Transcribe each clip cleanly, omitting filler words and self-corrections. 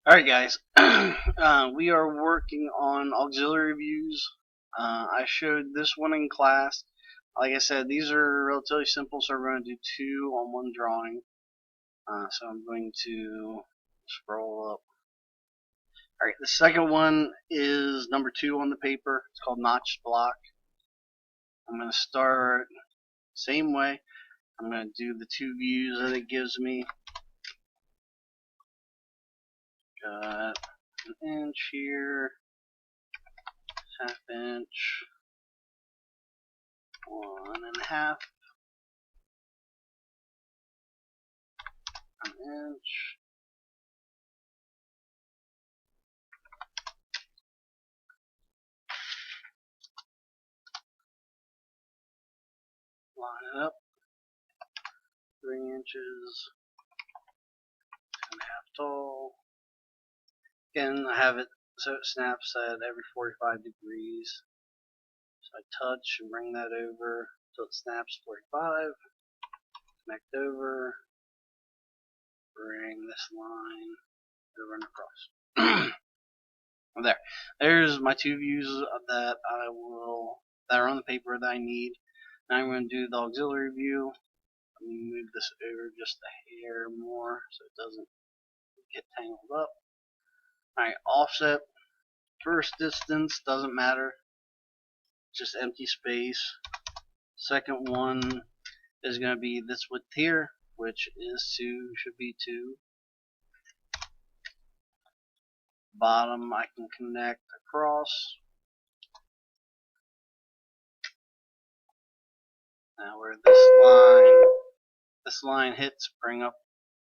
Alright guys, we are working on auxiliary views. I showed this one in class. Like I said, these are relatively simple, so we're going to do two on one drawing. So I'm going to scroll up. Alright, the second one is number 2 on the paper. It's called Notched Block. I'm going to start same way. I'm going to do the two views that it gives me. Got an inch here, half inch, 1.5 inch. Line it up, 3 inches, 2.5 tall. Again, I have it so it snaps at every 45 degrees. So I touch and bring that over till it snaps 45. Connect over, bring this line over and across. There. There's my two views that are on the paper that I need. Now I'm going to do the auxiliary view. Let me move this over just a hair more so it doesn't get tangled up. Alright, offset, first distance, doesn't matter, just empty space. Second one is going to be this width here, which is 2, should be 2. Bottom I can connect across. Now where this line hits, bring up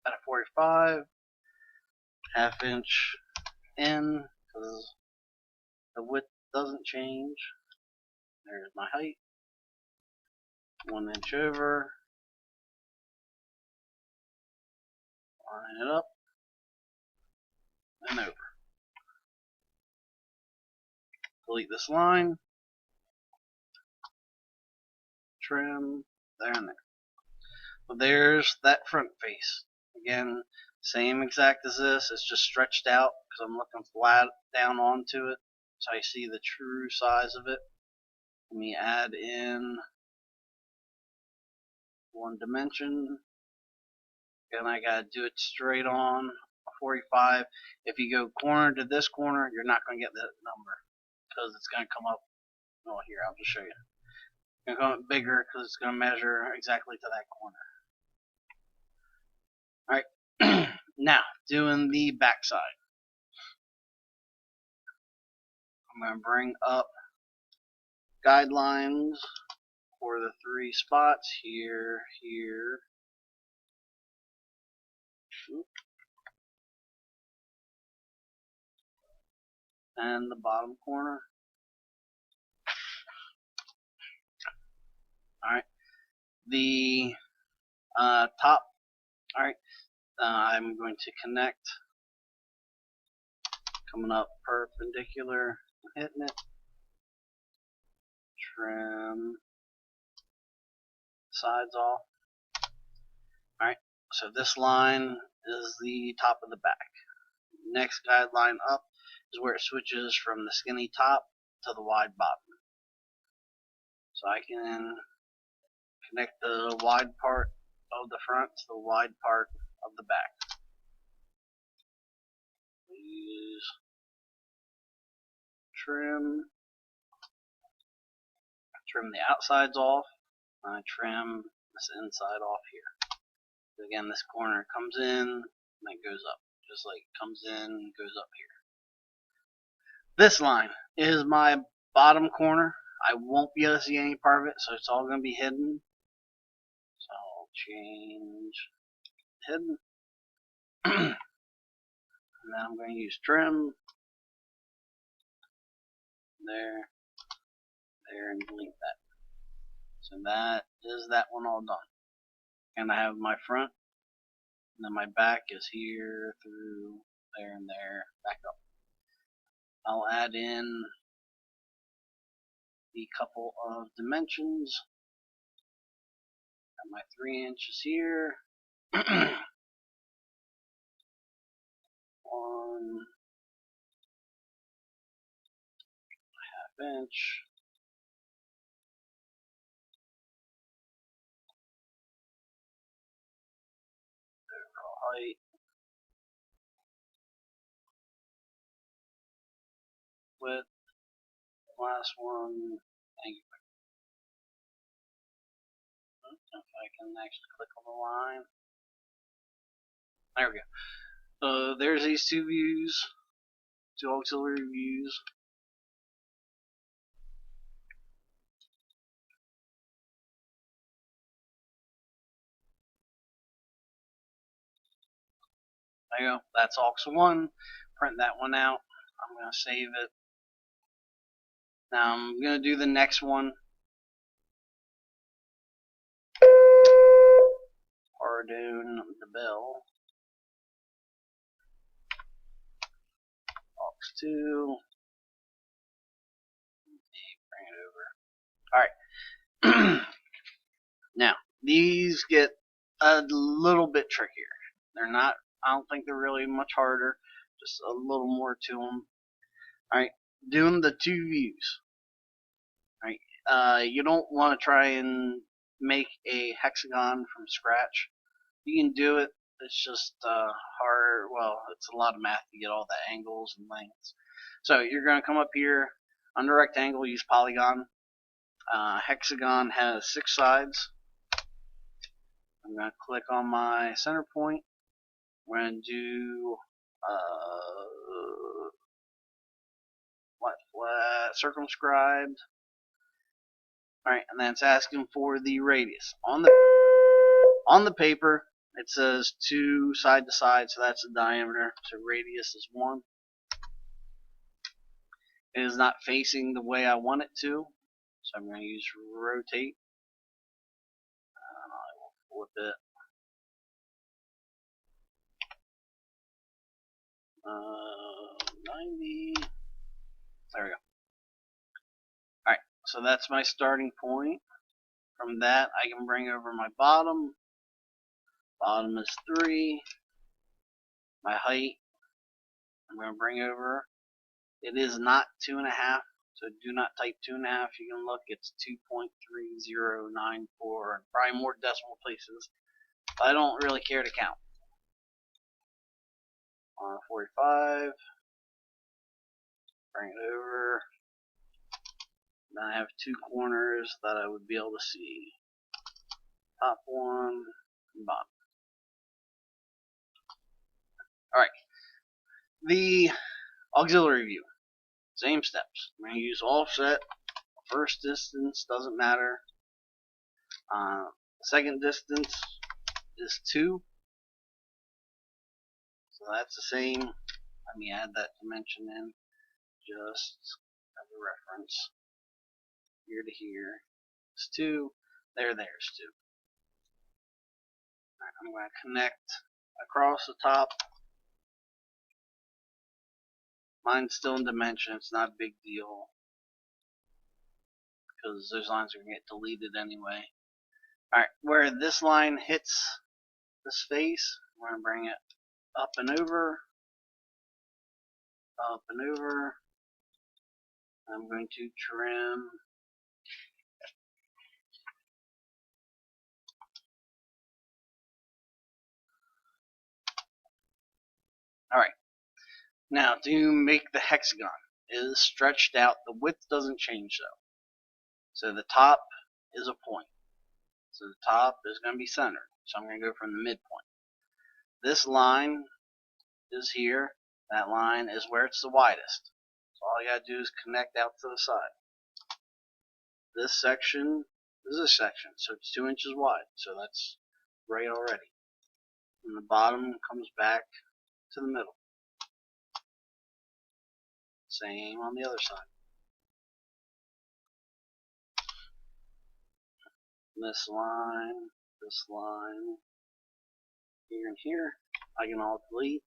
at a 45, half inch in, because the width doesn't change. There's my height, 1 inch over, line it up, and over. Delete this line, trim, there and there. Well, there's that front face. Again, same exact as this, it's just stretched out because I'm looking flat down onto it, so I see the true size of it. Let me add in one dimension. And I gotta do it straight on 45. If you go corner to this corner, you're not going to get that number because it's going to come up. Oh, here, I'll just show you. It's going to come up bigger because it's going to measure exactly to that corner. Alright, now doing the back side. I'm going to bring up guidelines for the 3 spots here, here, and the bottom corner. Alright, the top. Alright, I'm going to connect, coming up perpendicular, hitting it, trim sides off. Alright, so this line is the top of the back. Next guideline up is where it switches from the skinny top to the wide bottom. So I can connect the wide part of the front to the wide part of the back. Use trim the outsides off. I trim this inside off here. So again, this corner comes in and it goes up, just like it comes in and goes up here. This line is my bottom corner. I won't be able to see any part of it, so it's all going to be hidden. So I'll change hidden. And then I'm going to use trim. There, there, and delete that. So that is that one all done. And I have my front, and then my back is here through there and there, back up. I'll add in the couple of dimensions. Got my 3 inches here. 1, inch. Height. Width. Last one. Angular. If I can actually click on the line. There we go. There's these two views, two auxiliary views. There you go. That's aux 1. Print that one out. I'm going to save it. Now I'm going to do the next one. Pardon the bell. Aux 2. Bring it over. Alright. Now, these get a little bit trickier. They're not, I don't think they're really much harder. Just a little more to them. Alright. Doing the two views. Alright. You don't want to try and make a hexagon from scratch. You can do it. It's just hard. Well, it's a lot of math to get all the angles and lengths. So you're going to come up here under rectangle, use polygon. Hexagon has 6 sides. I'm going to click on my center point. We're going to do flat circumscribed. Alright, and then it's asking for the radius. On the paper, it says 2 side to side, so that's the diameter. So radius is 1. It is not facing the way I want it to, so I'm going to use rotate. And I will flip it. 90. There we go. Alright, so that's my starting point. From that, I can bring over my bottom. Bottom is 3. My height, I'm going to bring over. It is not 2.5, so do not type 2.5. You can look, it's 2.3094, and probably more decimal places. I don't really care to count. 45. Bring it over. Then I have 2 corners that I would be able to see. Top one and bottom. Alright. The auxiliary view. Same steps. I'm going to use offset. First distance doesn't matter. Second distance is 2. So that's the same. Let me add that dimension in just as a reference. Here to here is 2. There's 2. Right, I'm going to connect across the top. Mine's still in dimension. It's not a big deal because those lines are going to get deleted anyway. Alright, where this line hits this face, we're going to bring it up and over. Up and over. I'm going to trim. Alright. Now, to make the hexagon, it is stretched out. The width doesn't change though. So the top is a point. So the top is going to be centered. So I'm going to go from the midpoint. This line is here. That line is where it's the widest. So all I got to do is connect out to the side. This section is this section. So it's 2 inches wide. So that's right already. And the bottom comes back to the middle. Same on the other side. This line, here and here, I can all delete,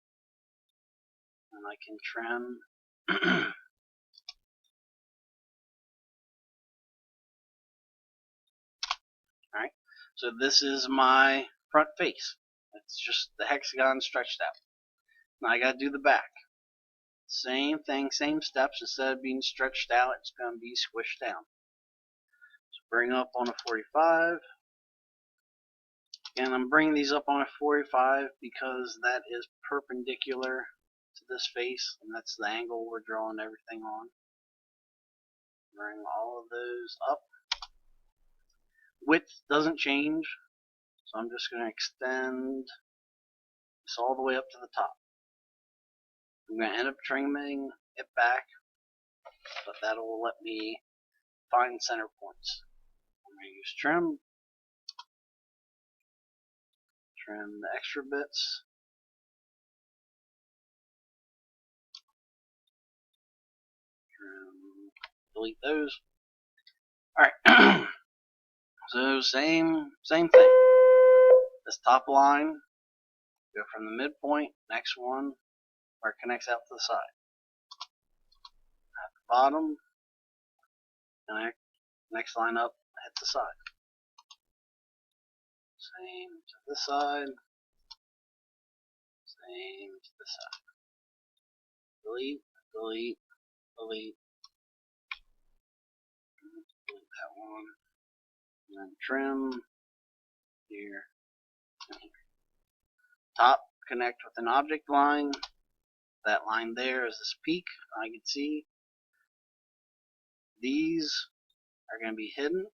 and I can trim. Alright, so this is my front face. It's just the hexagon stretched out. Now I gotta do the back. Same thing, same steps. Instead of being stretched out, it's going to be squished down. So bring up on a 45. And I'm bringing these up on a 45 because that is perpendicular to this face, and that's the angle we're drawing everything on. Bring all of those up. Width doesn't change, so I'm just going to extend this all the way up to the top. I'm going to end up trimming it back, but that will let me find center points. I'm going to use trim the extra bits. Delete those. Alright, so same thing. This top line, go from the midpoint, next one, where it connects out to the side. At the bottom, connect, next line up, hit the side. Same to this side, same to this side. Delete, delete, delete. Delete that one. And then trim here and here. Top, connect with an object line. That line there is this peak I can see. These are going to be hidden.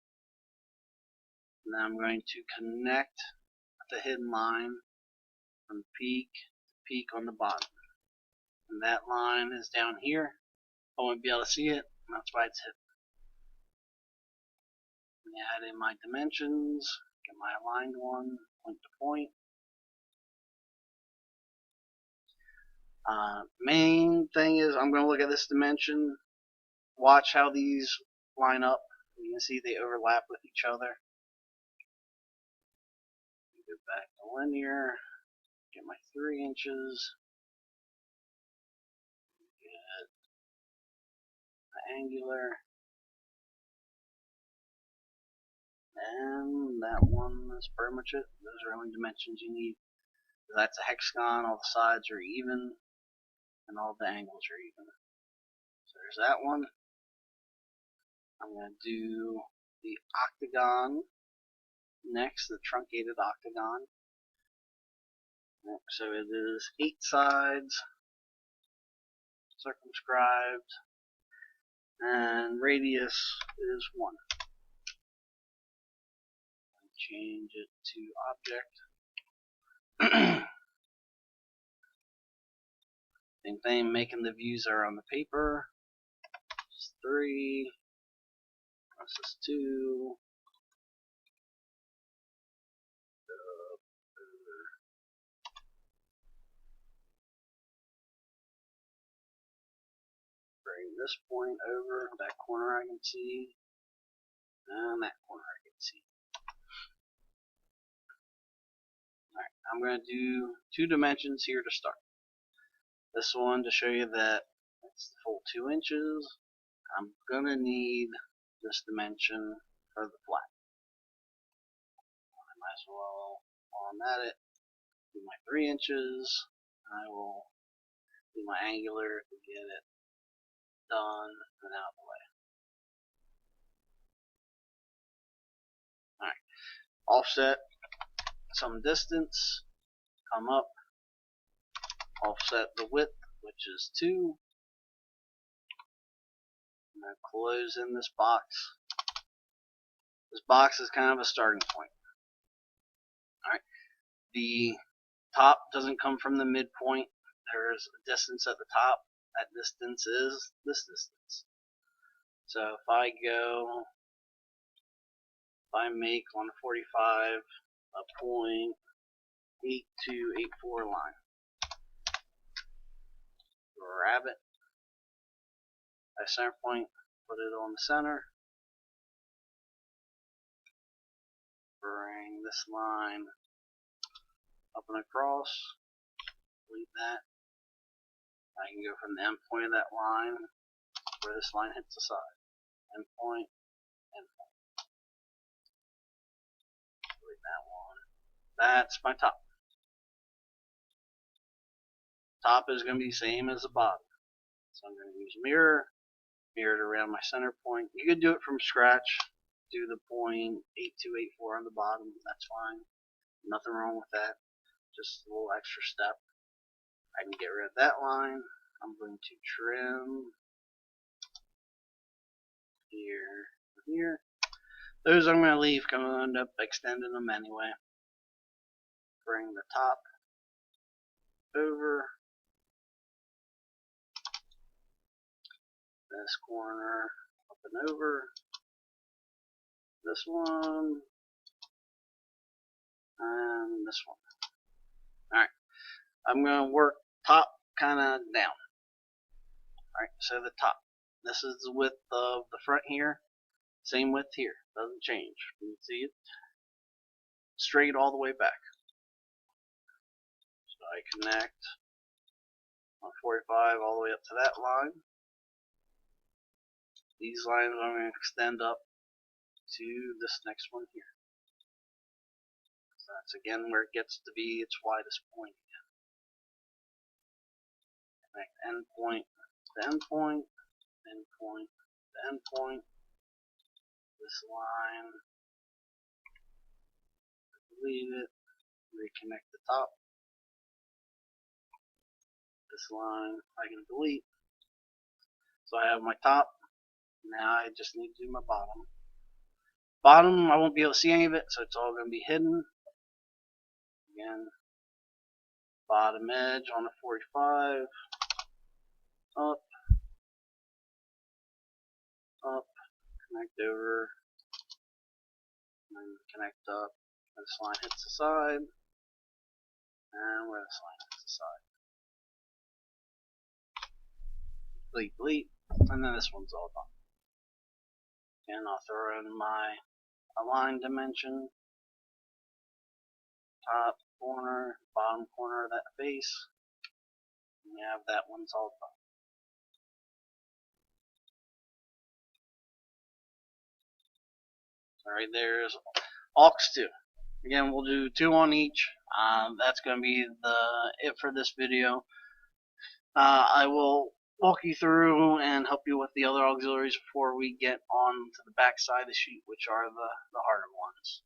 And then I'm going to connect the hidden line from peak to peak on the bottom. And that line is down here. I won't be able to see it, and that's why it's hidden. Add in my dimensions, get my aligned one, point to point. Main thing is I'm going to look at this dimension, watch how these line up. You can see they overlap with each other. Go back to linear, get my 3 inches, get the angular, and that one is pretty much it. Those are the only dimensions you need. That's a hexagon, all the sides are even, and all the angles are even. So there's that one. I'm going to do the octagon next, the truncated octagon. So it is 8 sides, circumscribed, and radius is 1. Change it to object. Same thing, making the views are on the paper. This is 3. This is 2. Bring this point over, that corner I can see, and that corner I can see. Alright, I'm going to do 2 dimensions here to start. This one to show you that it's the full 2 inches. I'm going to need this dimension for the flat. I might as well, while I'm at it, do my 3 inches. I will do my angular to get it done and out of the way. Alright, offset some distance, come up, offset the width, which is 2. I'm going to close in this box. This box is kind of a starting point. Alright, the top doesn't come from the midpoint. There's a distance at the top. That distance is this distance. So if I make on 45 a 0.8284 line, grab it, at center point, put it on the center, bring this line up and across, delete that. I can go from the end point of that line where this line hits the side. End point, end point. Delete that one. That's my top. Top is going to be the same as the bottom. So I'm going to use mirror it around my center point. You could do it from scratch. Do the 0.8284 on the bottom. That's fine. Nothing wrong with that. Just a little extra step. I can get rid of that line. I'm going to trim here. Those I'm going to leave because I'm going to end up extending them anyway. Bring the top over. This corner up and over. This one. And this one. Alright. I'm going to work top kind of down. Alright, so the top. This is the width of the front here. Same width here. Doesn't change. You can see it straight all the way back. So I connect on 45 all the way up to that line. These lines I'm going to extend up to this next one here. So that's again where it gets to be its widest point. Connect end point to end point, end point to end point. This line, delete it, reconnect the top. This line I can delete. So I have my top. Now I just need to do my bottom. Bottom, I won't be able to see any of it, so it's all going to be hidden. Again, bottom edge on the 45, up, connect over, and then connect up. This line hits the side, and where this line hits the side. Delete, and then this one's all done. And I'll throw in my align dimension, top corner, bottom corner of that face, and you have that one's all done. Alright, there's aux 2. Again, we'll do 2 on each. That's going to be it for this video. I will walk you through and help you with the other auxiliaries before we get on to the back side of the sheet, which are the harder ones.